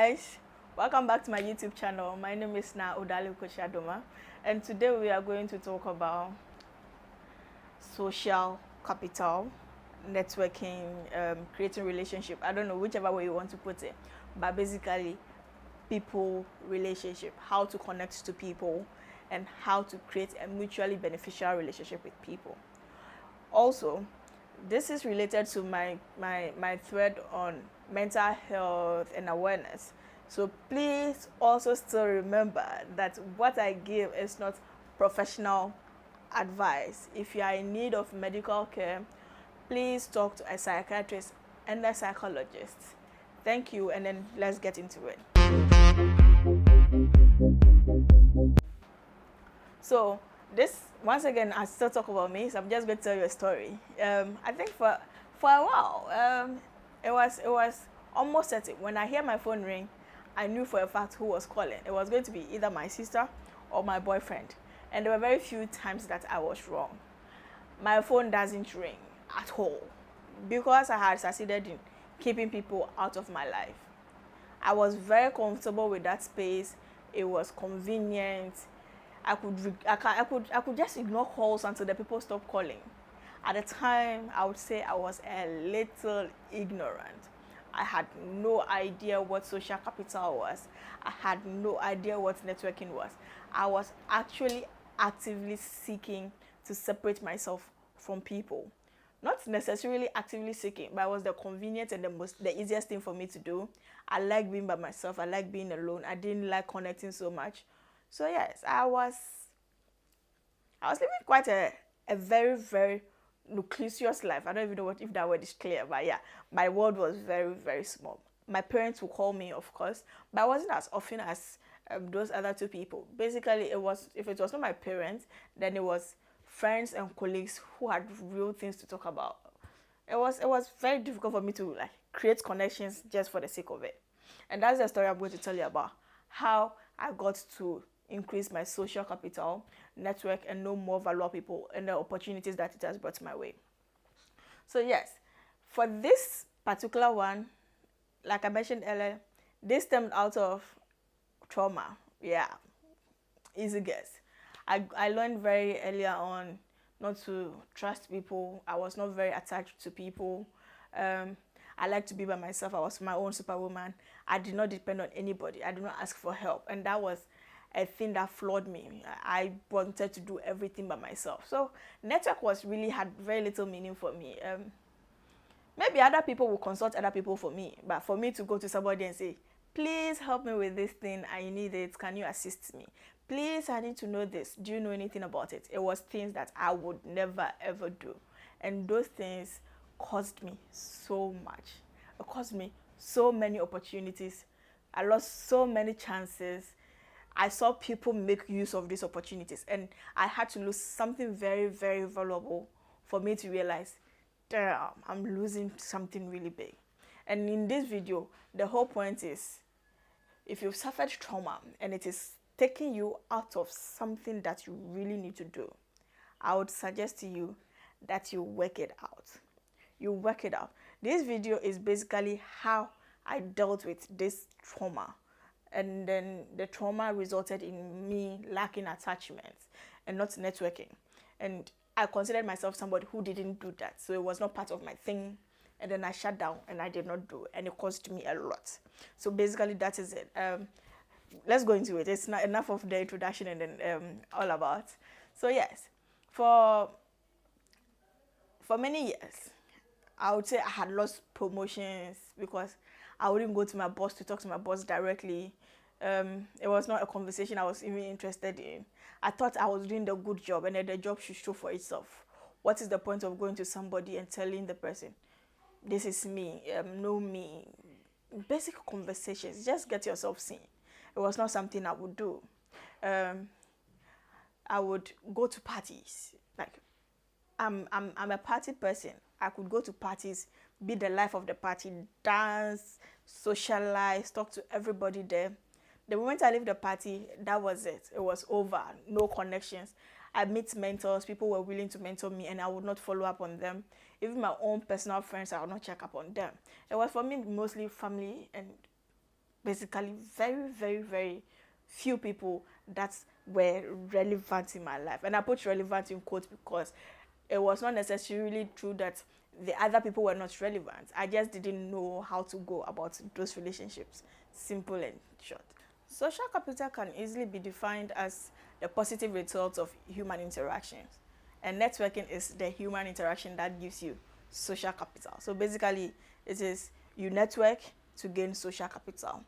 guys, welcome back to my YouTube channel. My name is Na Udali Koshadoma, and today we are going to talk about social capital, networking, creating relationship. I don't know, whichever way you want to put it, but basically people relationship, how to connect to people and how to create a mutually beneficial relationship with people. Also, this is related to my thread on mental health and awareness. So please also still remember that what I give is not professional advice. If you are in need of medical care, please talk to a psychiatrist and a psychologist. Thank you, and then let's get into it. So this, once again, I still talk about me, so I'm just going to tell you a story. I think for a while, it was almost certain. When I hear my phone ring, I knew for a fact who was calling. It was going to be either my sister or my boyfriend, and there were very few times that I was wrong. My phone doesn't ring at all because I had succeeded in keeping people out of my life. I was very comfortable with that space. It was convenient. I could just ignore calls until the people stopped calling. At the time, I would say I was a little ignorant. I had no idea what social capital was. I had no idea what networking was. I was actually actively seeking to separate myself from people. Not necessarily actively seeking, but it was the convenient and the easiest thing for me to do. I like being by myself. I like being alone. I didn't like connecting so much. So yes, I was living quite a very, very nucleus life. I don't even know if that word is clear, but yeah, my world was very, very small. My parents would call me, of course, but I wasn't as often as those other two people. Basically, if it was not my parents, then it was friends and colleagues who had real things to talk about. It was very difficult for me to like create connections just for the sake of it. And that's the story I'm going to tell you about, how I got to increase my social capital, network, and know more valuable people and the opportunities that it has brought my way. So yes, for this particular one, like I mentioned earlier, this stemmed out of trauma. Yeah, easy guess. I learned very earlier on not to trust people. I was not very attached to people. I like to be by myself. I was my own superwoman. I did not depend on anybody. I did not ask for help, and that was a thing that flawed me. I wanted to do everything by myself. So network had very little meaning for me. Maybe other people will consult other people for me, but for me to go to somebody and say, please help me with this thing, I need it, can you assist me? Please, I need to know this. Do you know anything about it? It was things that I would never ever do. And those things cost me so much. It cost me so many opportunities. I lost so many chances. I saw people make use of these opportunities, and I had to lose something very, very valuable for me to realize, damn, I'm losing something really big. And in this video, the whole point is, if you've suffered trauma and it is taking you out of something that you really need to do, I would suggest to you that you work it out. You work it out. This video is basically how I dealt with this trauma. And then the trauma resulted in me lacking attachment and not networking. And I considered myself somebody who didn't do that. So it was not part of my thing. And then I shut down and I did not do it. And it cost me a lot. So basically that is it. Let's go into it. It's not enough of the introduction and then all about. So yes, for many years, I would say I had lost promotions because I wouldn't go to my boss to talk to my boss directly. It was not a conversation I was even interested in. I thought I was doing the good job and that the job should show for itself. What is the point of going to somebody and telling the person, this is me, know me? Basic conversations, just get yourself seen. It was not something I would do. I would go to parties. Like, I'm a party person. I could go to parties, be the life of the party, dance, socialize, talk to everybody there. The moment I leave the party, that was it. It was over. No connections. I meet mentors. People were willing to mentor me, and I would not follow up on them. Even my own personal friends, I would not check up on them. It was for me mostly family and Basically, very, very, very few people that were relevant in my life. And I put relevant in quotes because it was not necessarily true that the other people were not relevant. I just didn't know how to go about those relationships. Simple and short. Social capital can easily be defined as the positive result of human interactions. And networking is the human interaction that gives you social capital. So basically, it is you network to gain social capital.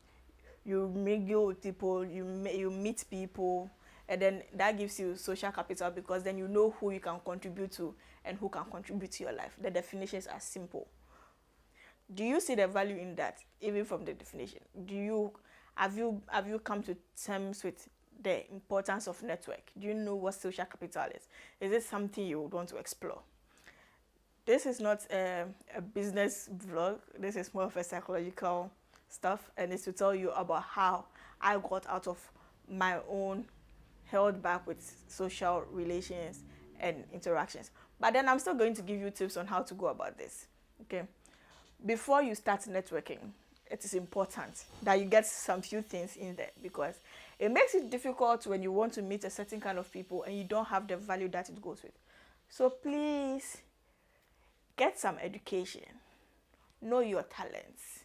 You mingle with people, you meet people, and then that gives you social capital because then you know who you can contribute to and who can contribute to your life. The definitions are simple. Do you see the value in that, even from the definition? Do you have you come to terms with the importance of network? Do you know what social capital is? Is it something you would want to explore? This is not a business vlog. This is more of a psychological stuff, and it's to tell you about how I got out of my own held back with social relations and interactions. But then I'm still going to give you tips on how to go about this. Okay. Before you start networking, it is important that you get some few things in there because it makes it difficult when you want to meet a certain kind of people and you don't have the value that it goes with. So please get some education, know your talents,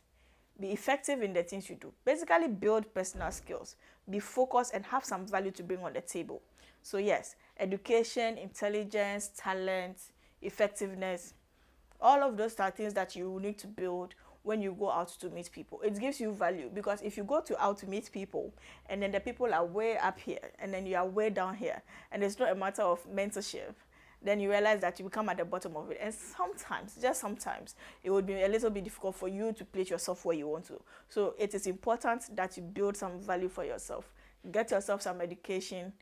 be effective in the things you do. Basically, build personal skills, be focused, and have some value to bring on the table. So yes, education, intelligence, talent, effectiveness, all of those are things that you need to build when you go out to meet people. It gives you value because if you go out to meet people and then the people are way up here and then you are way down here and it's not a matter of mentorship, then you realize that you become at the bottom of it. And sometimes, just sometimes, it would be a little bit difficult for you to place yourself where you want to. So it is important that you build some value for yourself. Get yourself some education,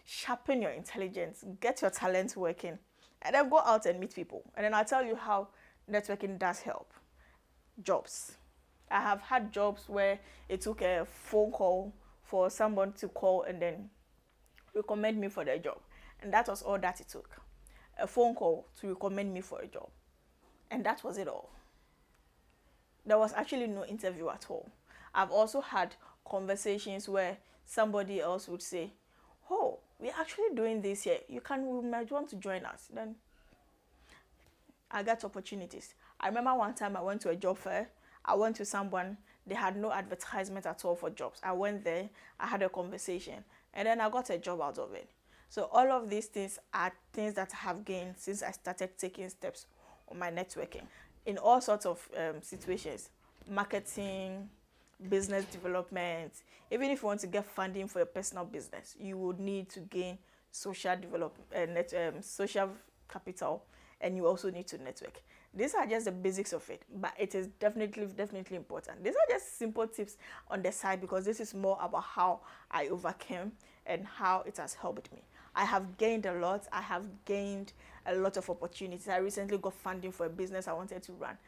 sharpen your intelligence, get your talents working, and then go out and meet people. And then I'll tell you how networking does help. Jobs. I have had jobs where it took a phone call for someone to call and then recommend me for their job. And that was all that it took. A phone call to recommend me for a job. And that was it all. There was actually no interview at all. I've also had conversations where somebody else would say, "Oh, we're actually doing this here. We might want to join us." Then I got opportunities. I remember one time I went to a job fair. I went to someone, they had no advertisement at all for jobs. I went there, I had a conversation, and then I got a job out of it. So all of these things are things that I have gained since I started taking steps on my networking in all sorts of situations, marketing, business development. Even if you want to get funding for your personal business, you would need to gain social social capital, and you also need to network. These are just the basics of it, but it is definitely important. These are just simple tips on the side because this is more about how I overcame and how it has helped me. I have gained a lot. I have gained a lot of opportunities. I recently got funding for a business I wanted to run.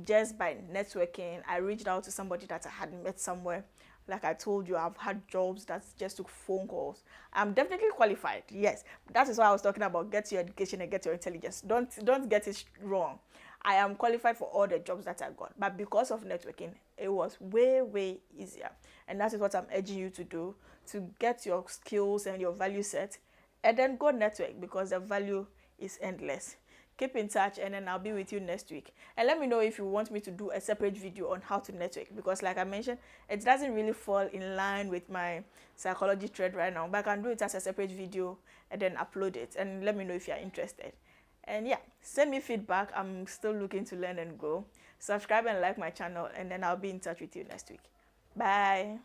Just by networking, I reached out to somebody that I had met somewhere. Like I told you, I've had jobs that just took phone calls. I'm definitely qualified, yes. That is why I was talking about get your education and get your intelligence. Don't get it wrong. I am qualified for all the jobs that I got. But because of networking, it was way easier. And that is what I'm urging you to do, to get your skills and your value set, and then go network because the value is endless. Keep in touch, and then I'll be with you next week. And let me know if you want me to do a separate video on how to network because like I mentioned, it doesn't really fall in line with my psychology thread right now, but I can do it as a separate video and then upload it, and let me know if you're interested. And yeah, send me feedback. I'm still looking to learn and grow. Subscribe and like my channel, and then I'll be in touch with you next week. Bye.